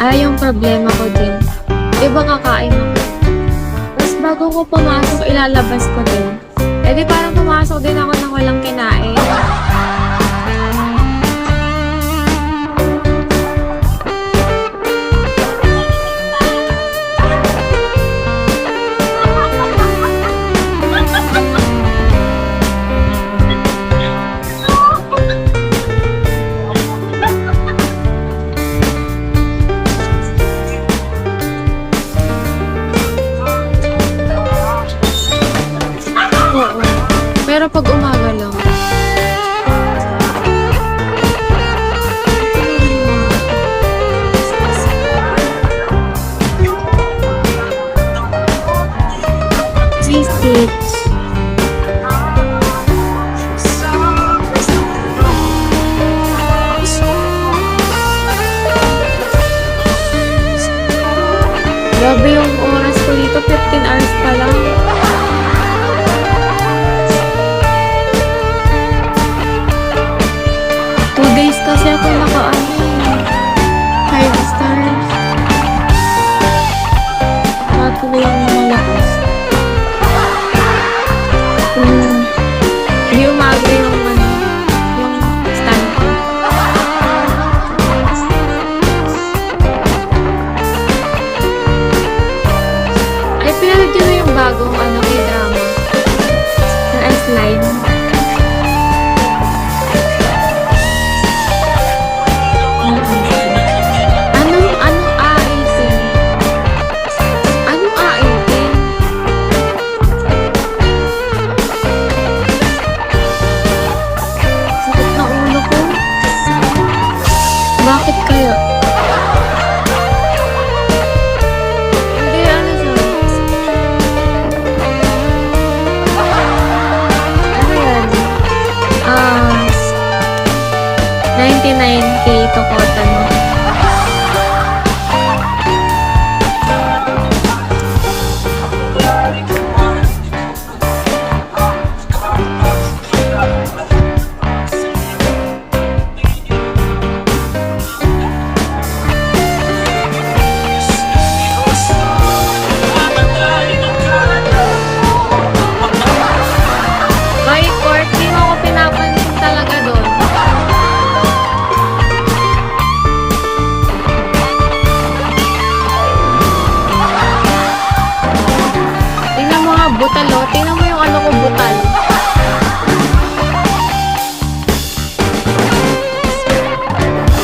Yung problema ko din. Di ba kakain ako? Tapos bago ko pumasok, ilalabas ko din. Eh di parang pumasok din ako nang walang kinain. Oo. Pero pag umaga lang. Cheese. Grabe yung oras ko dito, 15 hours pa lang. Days kasi ako naka-ano, 5 stars. Bago yung malakas. Hindi umaga yung yung stand ko. Ay, pinanood yun na yung bagong k-drama na S-Line. Bakit kaya? Hindi, siya? Ano yan? 99K to Kotan